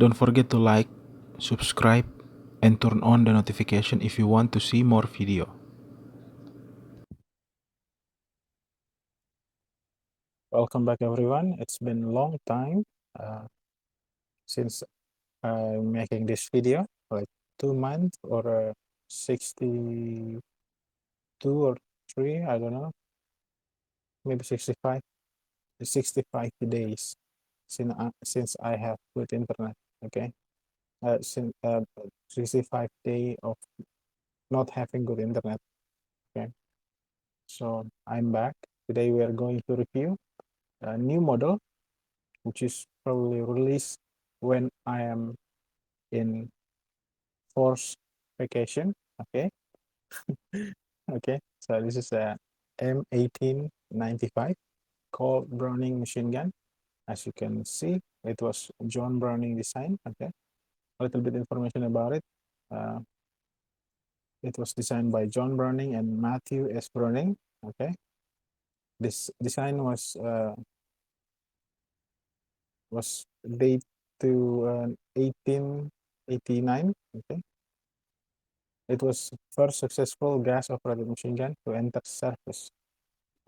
Don't forget to like, subscribe, and turn on the notification if you want to see more video. Welcome back, everyone. It's been a long time since I'm making this video, like 2 months or 62 or 3, I don't know, maybe 65 days since I have good internet. Okay, since 65 day of not having good internet. Okay, so I'm back. Today we are going to review a new model, which is probably released when I am in forced vacation. Okay. Okay, so this is a M1895 Colt-Browning machine gun. As you can see, it was John Browning design. Okay, a little bit information about it. It was designed by John Browning and Matthew S. Browning. Okay, this design was date to 1889. Okay, it was first successful gas-operated machine gun to enter service.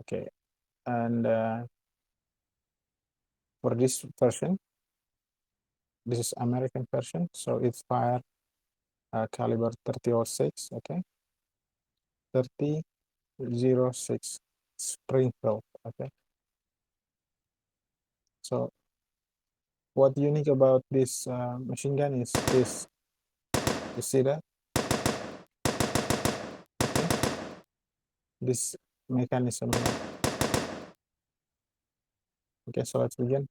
Okay, and for this version, this is American version, so it's fire caliber 3006. Okay, 3006 Springfield. Okay, so what unique about this machine gun is this. You see that? Okay, this mechanism here. Okay, so let's begin.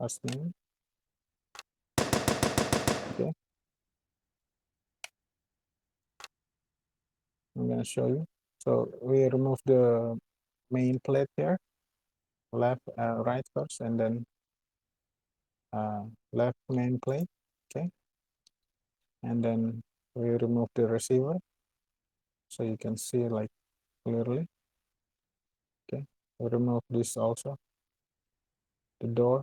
First name. Okay, I'm gonna show you. So we remove the main plate here, left, right first, and then left main plate. Okay, and then we remove the receiver so you can see like clearly. Okay, we remove this also, the door.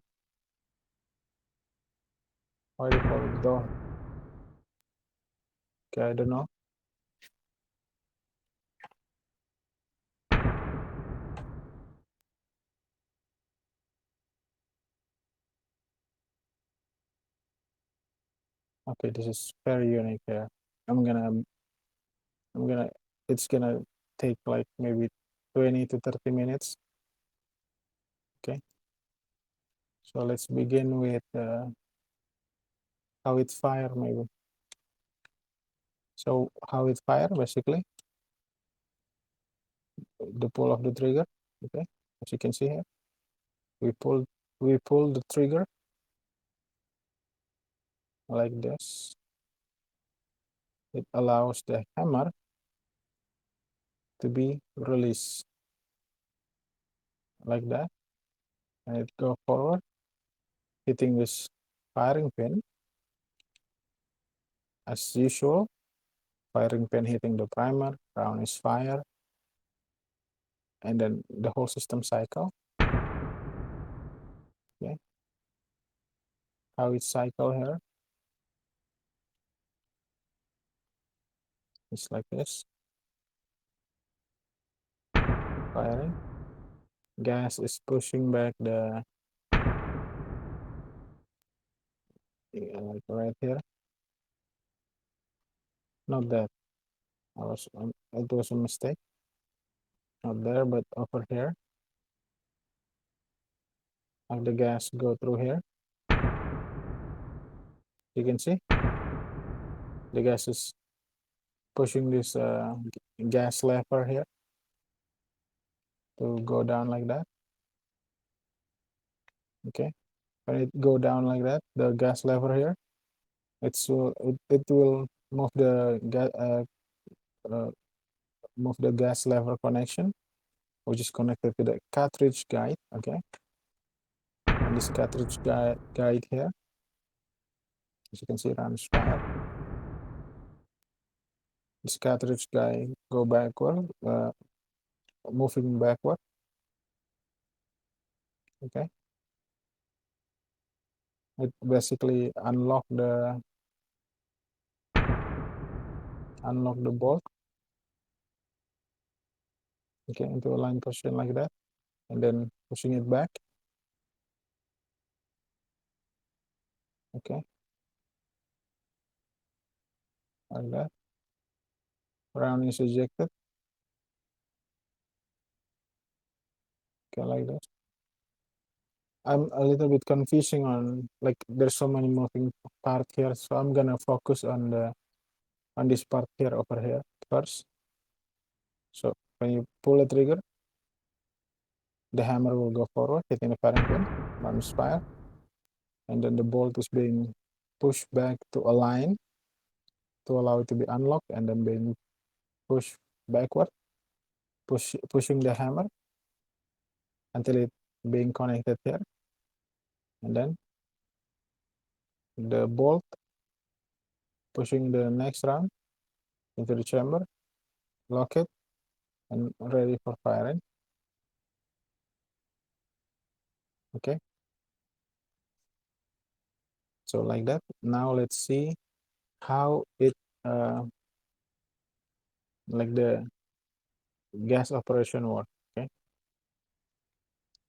Why do you call it door? Okay, I don't know. Okay, this is very unique here. I'm gonna it's gonna take like maybe 20 to 30 minutes. Okay, so let's begin with how it's fire maybe. So how it's fire basically, the pull of the trigger. Okay, as you can see here, we pull the trigger like this. It allows the hammer to be released like that, and it go forward, hitting this firing pin as usual. Firing pin hitting the primer, round is fire, and then the whole system cycle. Okay, how it cycle here is like this. Firing, gas is pushing back the like right here. Not that, it was a mistake. Not there, but over here. How the gas go through here. You can see the gas is pushing this gas lever here to go down like that. Okay, when it go down like that, the gas lever here, it will move the uh, move the gas lever connection, which is connected to the cartridge guide. Okay, and this cartridge guide here, as you can see, runs fire. This cartridge guide go backward, moving backward. Okay, It basically unlock the bolt, okay, into a line position like that, and then pushing it back, okay, like that. Round is ejected, okay, like that. I'm a little bit confusing on, like, there's so many moving part here, so I'm gonna focus on this part here over here first. So when you pull the trigger, the hammer will go forward, hitting the firing pin, round is fired, and then the bolt is being pushed back to align to allow it to be unlocked, and then being pushed backward, pushing the hammer until it being connected here, and then the bolt pushing the next round into the chamber, lock it, and ready for firing. Okay, so like that. Now let's see how it like the gas operation work. Okay,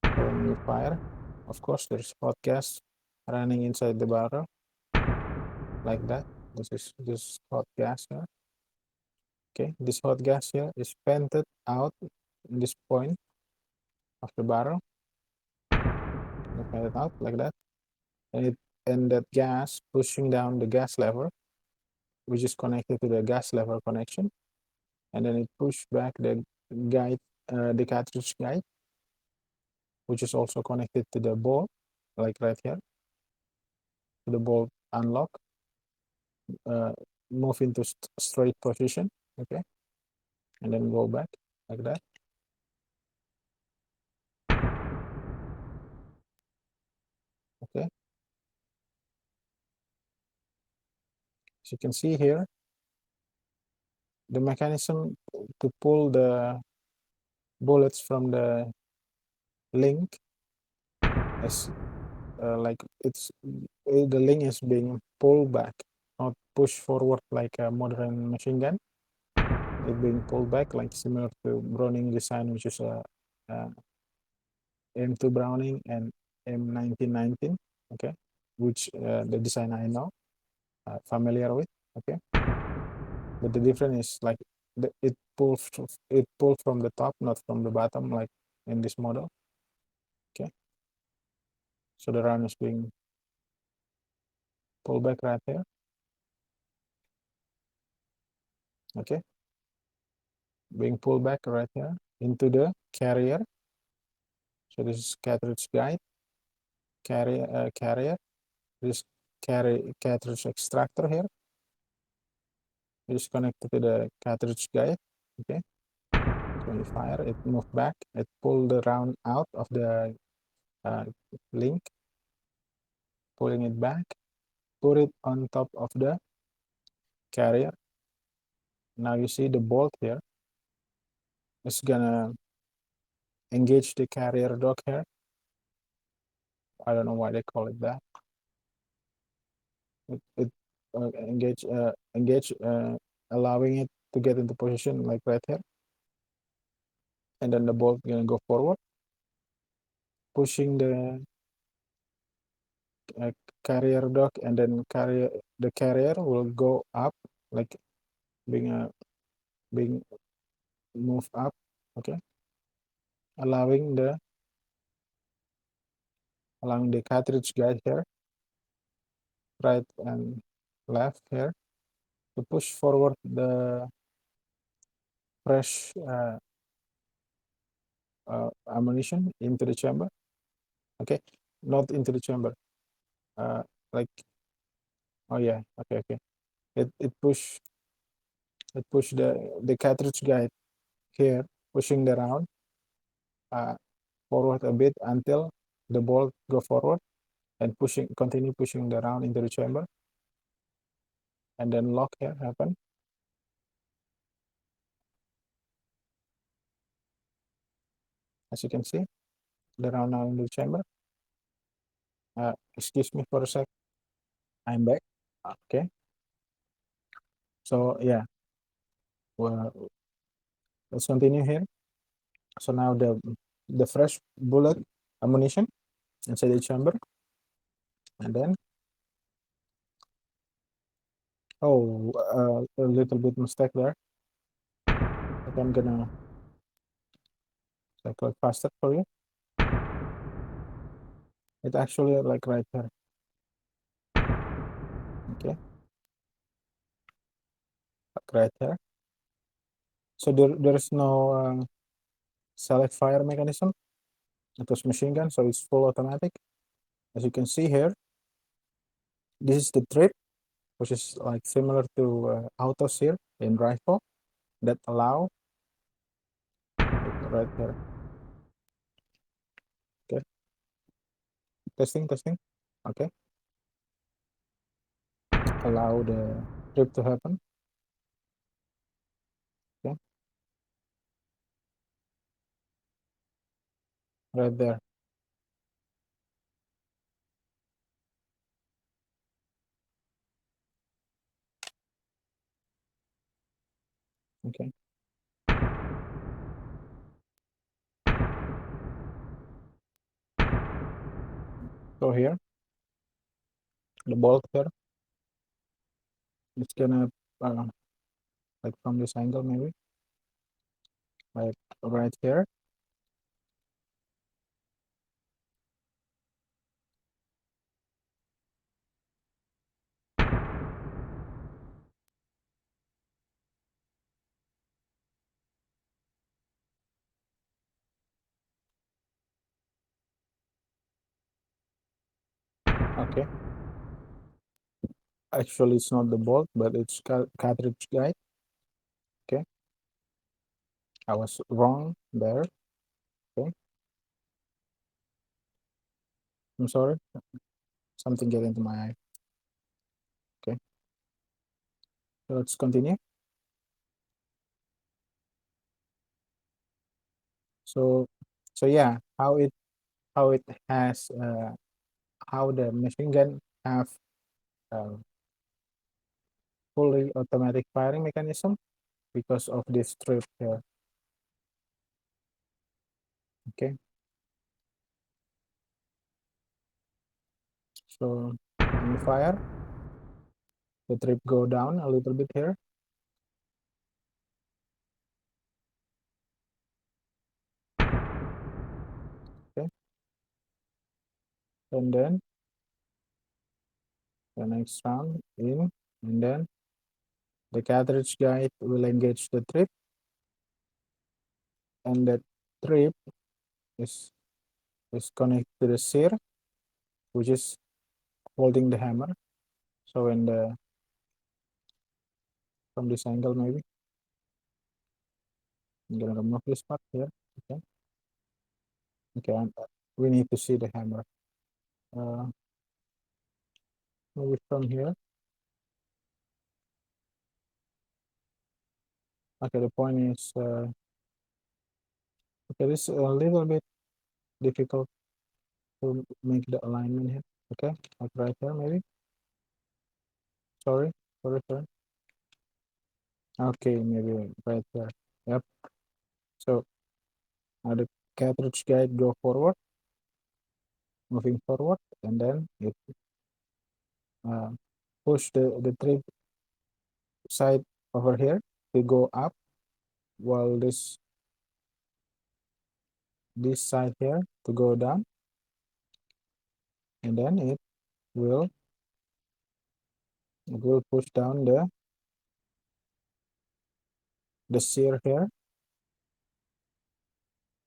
so when you fire, of course there's hot gas running inside the barrel like that. This is this hot gas here. Okay, this hot gas here is vented out in this point of the barrel, vented out like that, and that gas pushing down the gas lever, which is connected to the gas lever connection, and then it push back the guide, the cartridge guide, which is also connected to the bolt, like right here, to the bolt unlock, uh, move into straight position, okay, and then go back like that. Okay, as you can see here, the mechanism to pull the bullets from the link is like the link is being pulled back, not pushed forward like a modern machine gun. It's being pulled back, like similar to Browning design, which is a M2 Browning and M1919. Okay, which the design I know, familiar with. Okay, but the difference is like it pulls from the top, not from the bottom, like in this model. Okay, so the round is being pulled back right here. Okay, being pulled back right here into the carrier. So this is cartridge guide, carrier. This cartridge extractor here is connected to the cartridge guide. Okay, so when you fire, it moves back. It pull the round out of the uh, link, pulling it back, put it on top of the carrier. Now you see the bolt here is gonna engage the carrier dock here. I don't know why they call it that. It engage, allowing it to get into position like right here, and then the bolt gonna go forward, pushing the uh, carrier dock, and then the carrier will go up, like being moved up. Okay, allowing the cartridge guide here, right and left here, to push forward the fresh ammunition into the chamber. Okay, not into the chamber, uh, like, oh yeah, okay, it push the cartridge guide here, pushing the round uh, forward a bit until the bolt go forward, and continue pushing the round into the chamber, and then lock here happen. As you can see, the round now in the chamber. Excuse me for a sec. I'm back. Okay. So yeah, well, let's continue here. So now the fresh bullet ammunition inside the chamber, and then a little bit mistake there. Okay, I'm gonna cycle it faster for you. It actually like right here. Okay, like right here. So there is no select fire mechanism. It was machine gun, so it's full automatic. As you can see here, this is the trip, which is like similar to autos here in rifle that allow right here. Okay, testing. Okay, allow the trip to happen. Okay, right there. Okay, so here the bolt here, it's gonna like from this angle maybe like right here. Okay, actually it's not the bolt, but it's cartridge guide. Okay, I was wrong there. Okay, I'm sorry, something get into my eye. Okay, so let's continue. So yeah, how it has how the machine gun have uh, fully automatic firing mechanism because of this strip here. Okay, so when you fire, the trip go down a little bit here. Okay, and then the next round in, and then the cartridge guide will engage the trip, and the trip is connected to the sear, which is holding the hammer. So when the from this angle maybe I'm gonna remove this part here. Okay, we need to see the hammer. Uh, Maybe from here. Okay, the point is okay. This is a little bit difficult to make the alignment here. Okay, like right here maybe. Sorry, sorry. Okay, maybe right there. Yep. So now the cartridge guide go forward, moving forward, and then it uh, push the trip side over here to go up, while this side here to go down, and then will it will push down the sear here,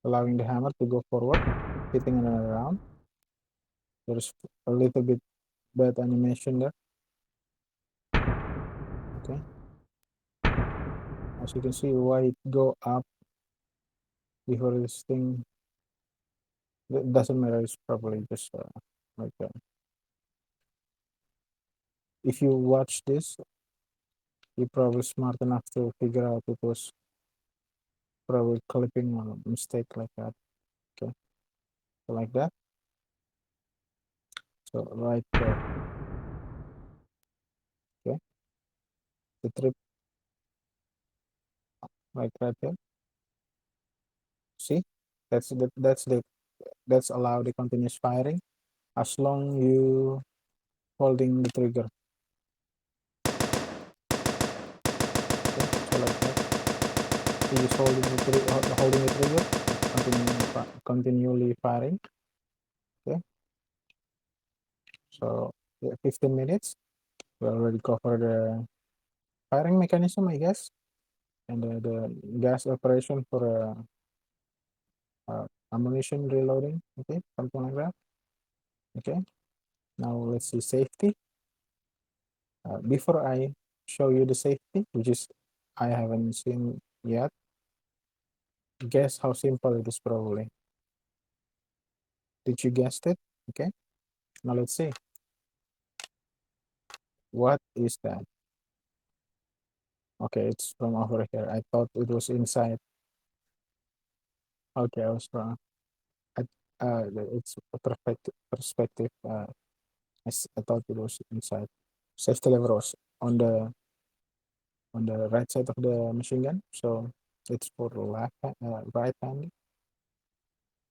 allowing the hammer to go forward, hitting another round. There's a little bit bad animation there. Okay, as you can see, why it go up before this thing. It doesn't matter. It's probably just like if you watch this, you're probably smart enough to figure out it was probably clipping or a mistake like that. Okay, so like that. So right there. Okay, the trip like right there. See, that's allow the continuous firing as long you holding the trigger. Okay, so like that. He is holding the trigger, continually firing. Okay, so yeah, 15 minutes. We already covered the firing mechanism, I guess, and the gas operation for ammunition reloading. Okay, something like that. Okay, now let's see safety. Before I show you the safety, which is I haven't seen yet, guess how simple it is probably. Did you guess it? Okay, now let's see. What is that? Okay, it's from over here. I thought it was inside. Okay, I was wrong. I, it's a perspective. I thought it was inside. Safety lever was on the right side of the machine gun, so it's for the right hand.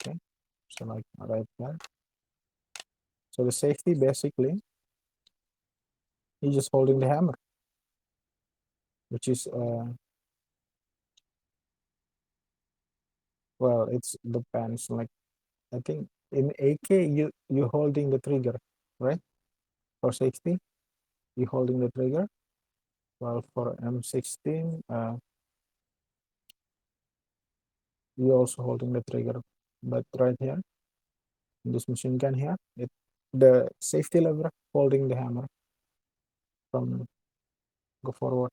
Okay, so like right there. So the safety basically, you're just holding the hammer, which is well, it's depends. Like I think in AK you holding the trigger, right? For safety, you holding the trigger. Well, for M16, you also holding the trigger. But right here, in this machine gun here, the safety lever holding the hammer from go forward.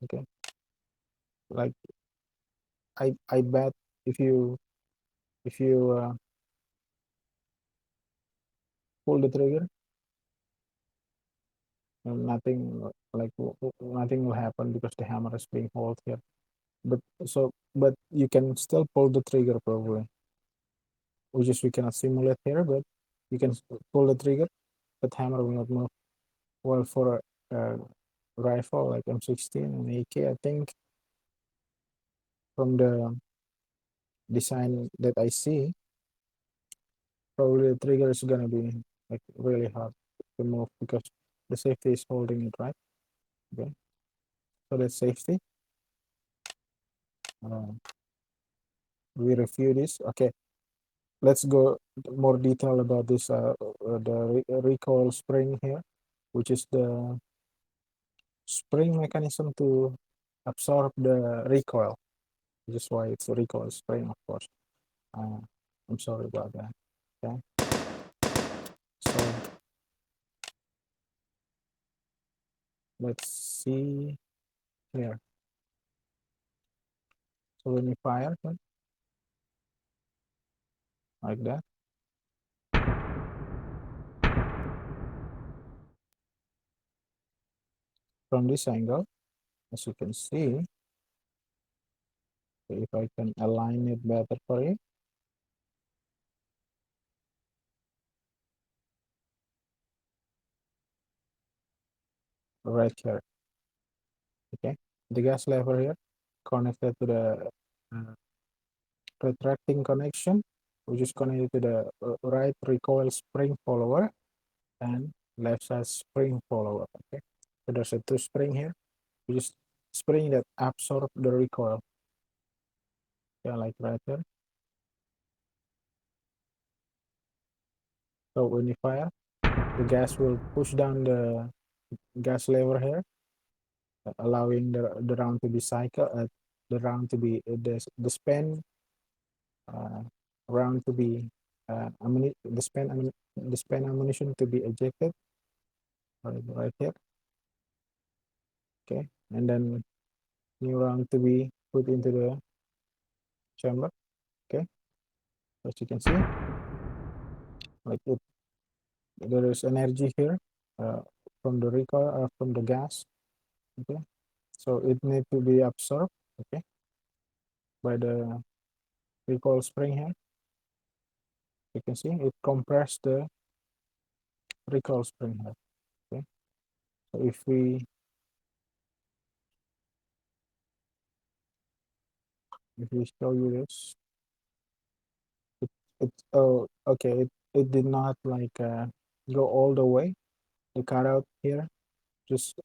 Okay, like I bet if you pull the trigger, nothing nothing will happen because the hammer is being held here. But you can still pull the trigger probably, which is we cannot simulate here, but you can pull the trigger, but hammer will not move. Well, for a rifle like M16 and AK, I think from the design that I see, probably the trigger is gonna be like really hard to move because the safety is holding it, right? Okay, so that's safety. Uh, we review this. Okay, let's go more detail about this. The recoil spring here, which is the spring mechanism to absorb the recoil, which is why it's a recoil spring, of course. Uh, I'm sorry about that. Okay, so let's see here. So when you fire like that, from this angle, as you can see, if I can align it better for you, right here. Okay, the gas lever here connected to the uh, retracting connection, which is connected to the right recoil spring follower and left side spring follower. Okay, so there's a two spring here, which is spring that absorb the recoil. Yeah, like right there. So when you fire, the gas will push down the gas lever here, allowing the round to be cycle, the round to be the span round to be the span ammunition to be ejected right here. Okay, and then new round to be put into the chamber. Okay, as you can see, like there is energy here uh, from the recoil from the gas. Okay, so it need to be absorbed. Okay, by the recoil spring here. You can see it compressed recoil spring head. Okay, so if we show you this, it oh okay, it did not like go all the way. The cutout here, just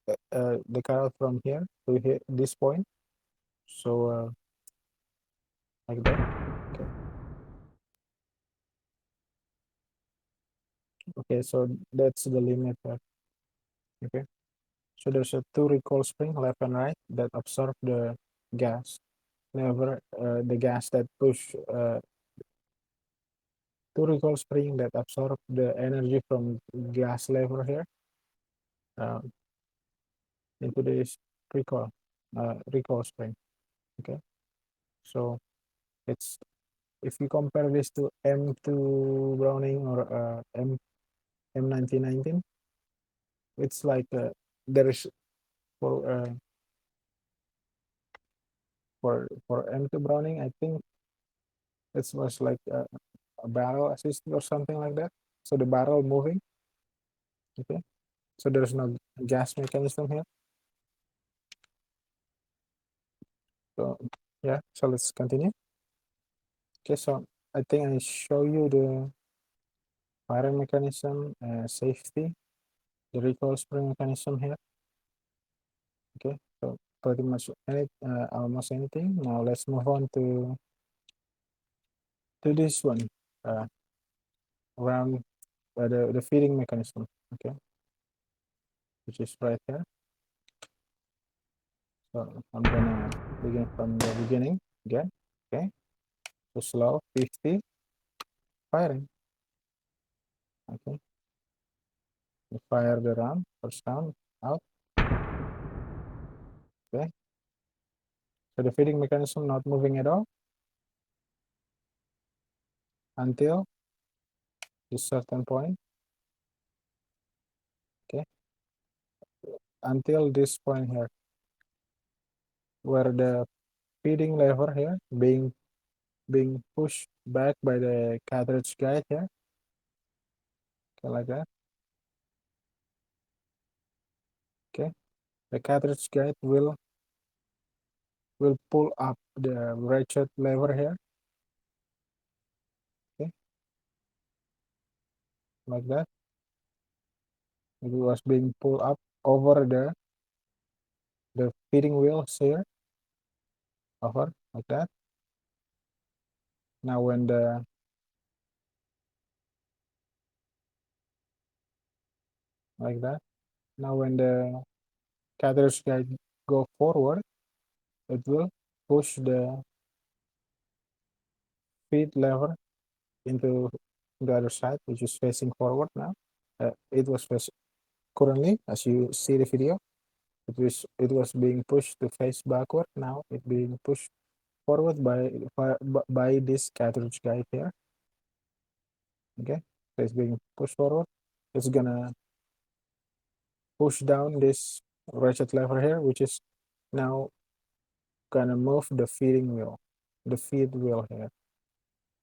the cutout from here to here, this point. So like that. Okay. Okay, so that's the limit there. Okay. So there's a two recoil spring left and right that absorb the gas. Never the gas that push two recoil spring that absorb the energy from gas lever here uh, into this recoil recoil spring. Okay. So it's if you compare this to M2 Browning or M1919, it's like there is for for M2 Browning, I think it was like a barrel assist or something like that. So the barrel moving. Okay. So there's no gas mechanism here. So yeah. So let's continue. Okay. So I think I show you the firing mechanism, safety, the recoil spring mechanism here. Okay. So pretty much almost anything. Now let's move on to this one. Uh, around the feeding mechanism. Okay. Which is right here. So I'm gonna begin from the beginning again. Okay. So slow 50 firing. Okay. You fire the round, first round out. Okay. So the feeding mechanism not moving at all until this certain point. Okay. Until this point here, where the feeding lever here being pushed back by the cartridge guide here. Okay, like that. Okay. The cartridge guide will pull up the ratchet lever here. Okay. Like that. It was being pulled up over the feeding wheels here, over like that. Now when the like that. Now when the cartridge guide go forward, it will push the feed lever into the other side, which is facing forward now. It was currently, as you see the video, it was being pushed to face backward. Now it being pushed forward by this cartridge guide here. Okay, so it's being pushed forward. It's gonna push down this ratchet lever here, which is now gonna move the feeding wheel, the feed wheel here,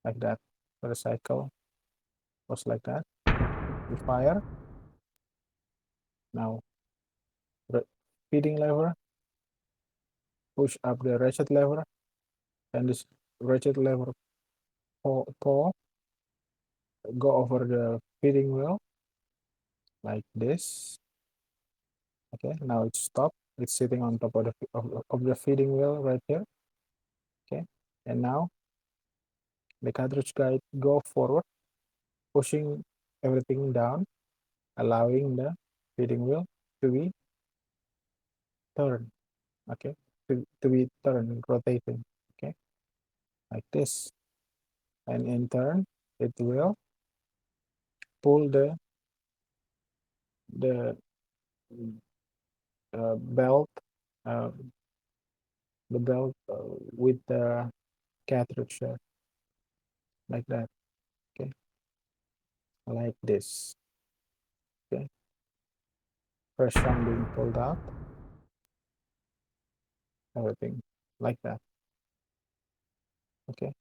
like that. For the cycle was like that. We fire. Now the feeding lever, push up the ratchet lever, and this ratchet lever pull go over the feeding wheel like this. Okay, now it's stopped. It's sitting on top of of the feeding wheel right here. Okay, and now the cartridge guide go forward, pushing everything down, allowing the feeding wheel to be turned. Okay, to be turned, rotating. Okay, like this, and in turn, it will pull the belt, uh, with the cartridge like that. Okay, like this. Okay, first round being pulled out, everything like that. Okay,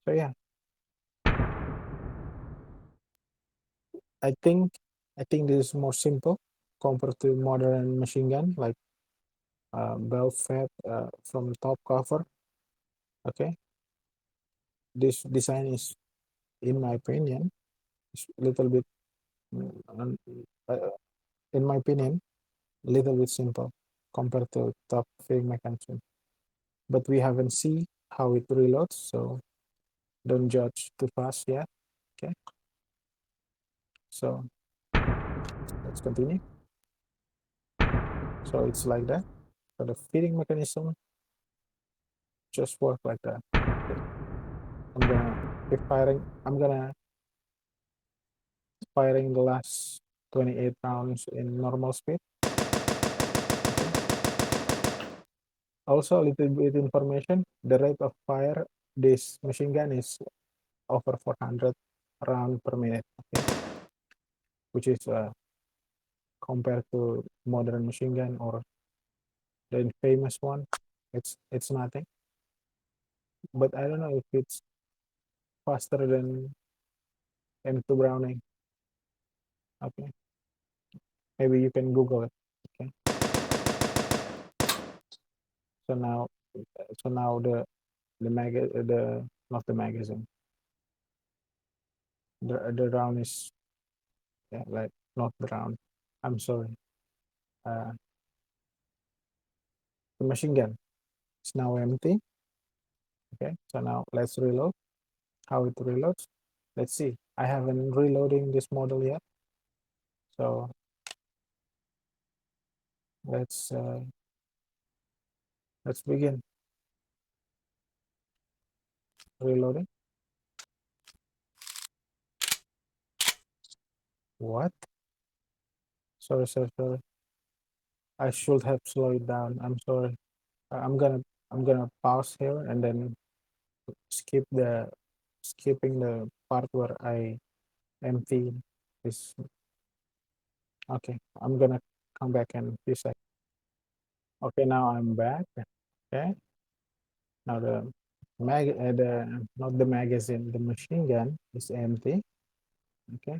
so yeah, I think this is more simple compared to modern machine gun like bell fed from top cover. Okay, this design is, in my opinion, is a little bit, mm, un- uh, in my opinion, a little bit simple compared to top fitting mechanism. But we haven't seen how it reloads, so don't judge too fast yet. Okay, so let's continue. So it's like that. So the feeding mechanism just work like that. Okay. I'm gonna keep firing. I'm gonna firing the last 28 rounds in normal speed. Okay. Also, a little bit information: the rate of fire this machine gun is over 400 round per minute. Okay, which is compared to modern machine gun or the infamous one, it's nothing. But I don't know if it's faster than M2 Browning. Okay, maybe you can Google it. Okay, so now, the not the magazine, the round is, yeah, like not the round. I'm sorry. Uh, the machine gun is now empty. Okay, so now let's reload. How it reloads? Let's see. I haven't reloading this model yet, so let's begin reloading. What? Sorry, sorry, sorry. I should have slowed it down. I'm sorry. I'm gonna pause here and then skipping the part where I empty this. Okay, I'm gonna come back in a few seconds. Okay, now I'm back. Okay, now the not the magazine, the machine gun is empty. Okay,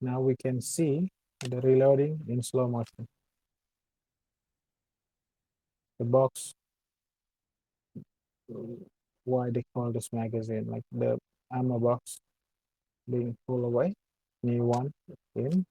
now we can see the reloading in slow motion. The box, why they call this magazine, like the ammo box being pulled away, new one in.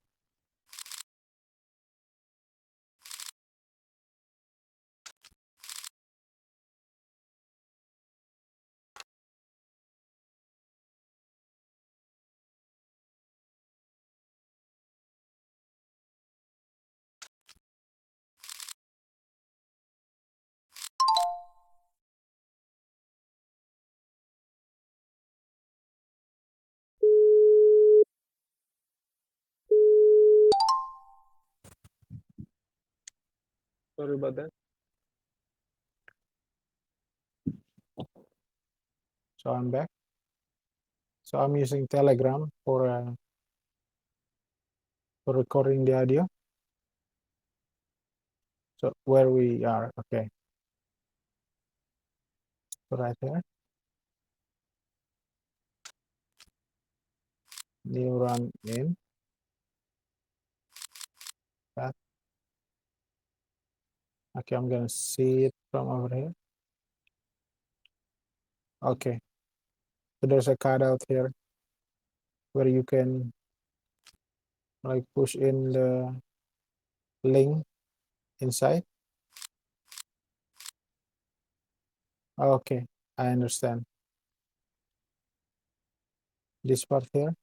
Sorry about that. So I'm back. So I'm using Telegram for recording the audio. So where we are, okay. So right here, new run in that. Okay, I'm gonna see it from over here. Okay, so there's a cutout here where you can like push in the link inside. Okay, I understand. This part here.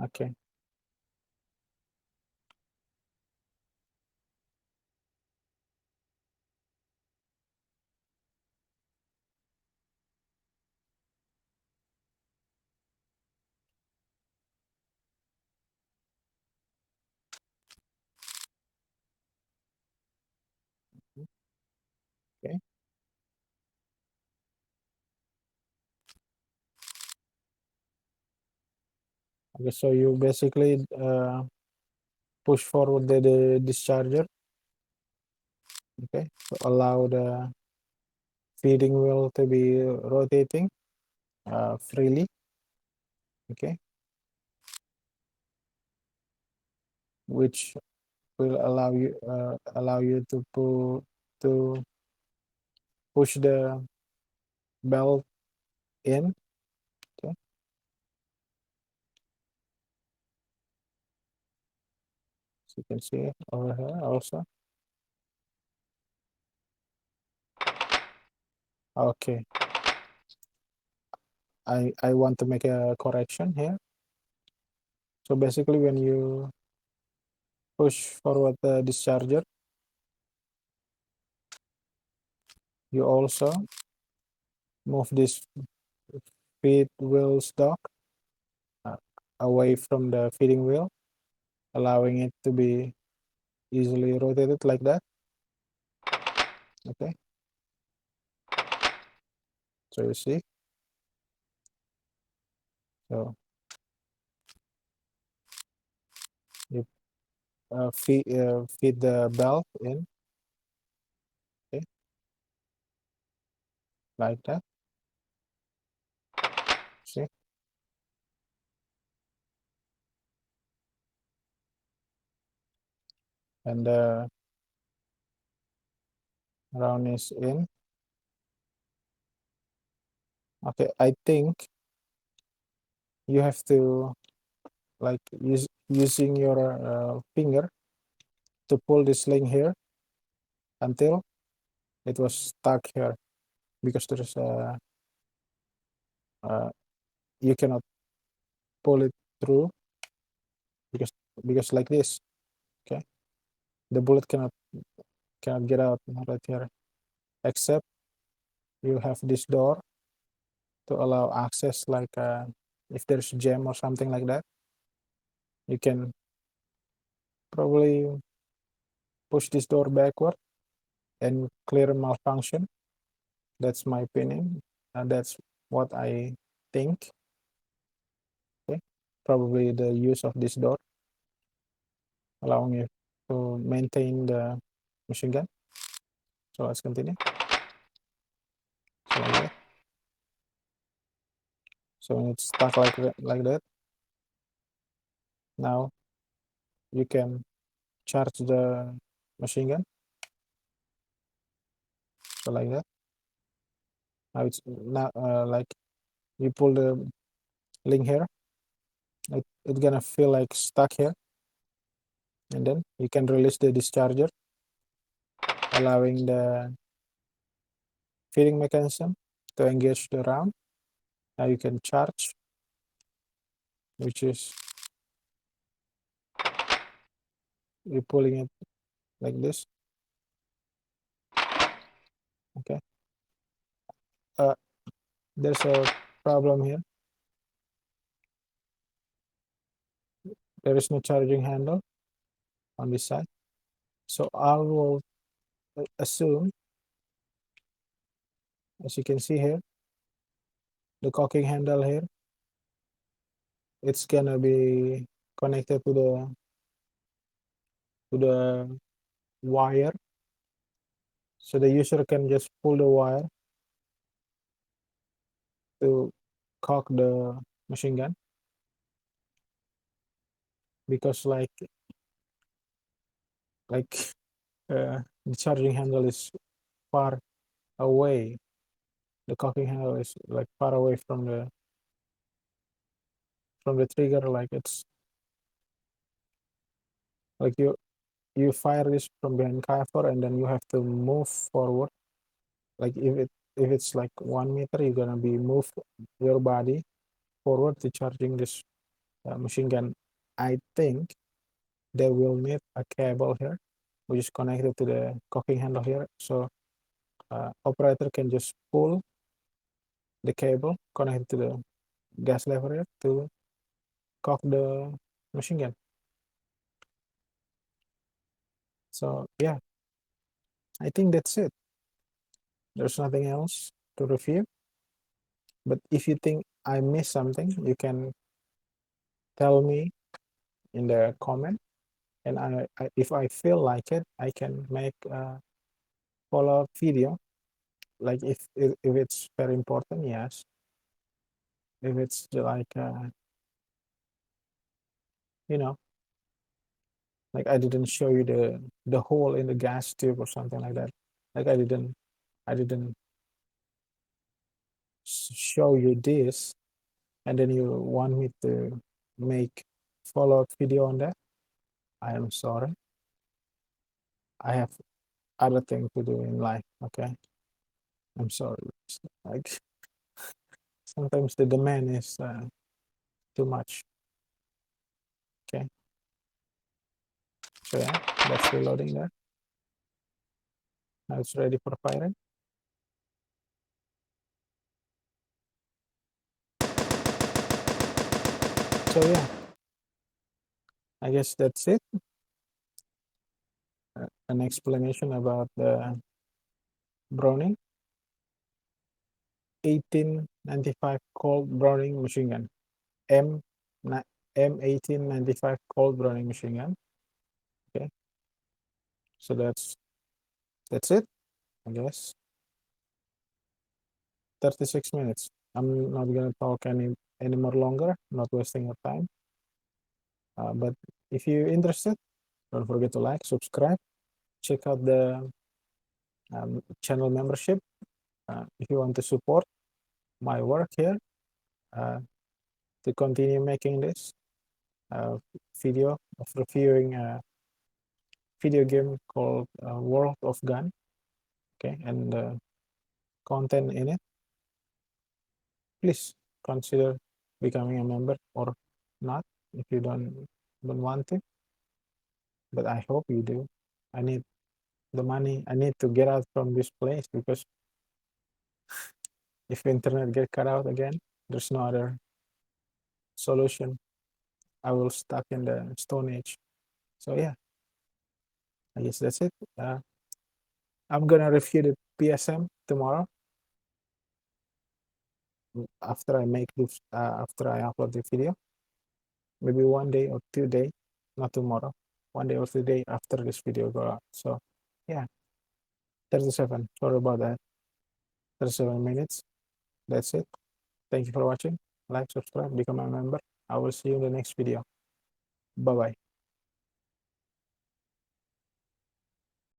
Okay, okay. Okay, so you basically push forward the discharger. Okay, to allow the feeding wheel to be rotating freely. Okay, which will allow you to push the belt in. Okay, so you can see it over here also. Okay, I want to make a correction here. So basically, when you push forward the discharger, you also move this feed wheel stock uh, away from the feeding wheel, allowing it to be easily rotated like that. Okay, so you see, so you feed the belt in. Okay, like that. See, and the round is in. Okay, I think you have to like using your finger to pull this link here until it was stuck here, because there's a uh, you cannot pull it through because like this. Okay, the bullet cannot get out right here, except you have this door to allow access, like if there's jam or something like that, you can probably push this door backward and clear malfunction. That's my opinion, and that's what I think. Okay, probably the use of this door allowing you to maintain the machine gun. So let's continue. So like that. So when it's stuck like that, now you can charge the machine gun. So like that. Now it's now like you pull the link here, it's gonna feel like stuck here, and then you can release the discharger, allowing the feeding mechanism to engage the round. Now you can charge, which is you pulling it like this. Okay. Uh, there's a problem here. There is no charging handle on this side. So I will assume, as you can see here, the cocking handle here, it's gonna be connected to the wire. So the user can just pull the wire to cock the machine gun, because like the charging handle is far away. The cocking handle is like far away from the trigger. Like it's like you fire this from behind cover, and then you have to move forward. Like if it's like 1 meter, you're gonna be move your body forward to charging this machine gun. I think they will need a cable here, which is connected to the cocking handle here. So operator can just pull the cable connected to the gas lever here to cock the machine gun. So yeah, I think that's it. There's nothing else to review. But if you think I missed something, you can tell me in the comment, and if I feel like it, I can make follow-up video, like if it's very important, yes. If it's like you know, like I didn't show you the hole in the gas tube or something like that. Like I didn't show you this, and then you want me to make follow-up video on that. I am sorry. I have other things to do in life. Okay, I'm sorry. Like sometimes the demand is too much. Okay, so yeah, that's reloading there. Now it's ready for firing. So yeah, I guess that's it. An explanation about the Browning 1895 Colt-Browning machine gun. M M1895 Colt-Browning machine gun. Okay, so that's it, I guess. 36 minutes. I'm not gonna talk any more longer, not wasting your time. But if you're interested, don't forget to like, subscribe, check out the channel membership if you want to support my work here to continue making this video of reviewing a video game called World of Gun. Okay, and the content in it. Please consider becoming a member or not if you don't want to. But I hope you do. I need the money. I need to get out from this place because if internet get cut out again, there's no other solution. I will stuck in the Stone Age. So yeah, I guess that's it. I'm gonna review the PSM tomorrow after I make this. After I upload the video, maybe 1 day or 2 day, not tomorrow. 1 day or 2 day after this video go out. So yeah, 37. Sorry about that. 37 minutes. That's it. Thank you for watching. Like, subscribe, become a member. I will see you in the next video. Bye bye.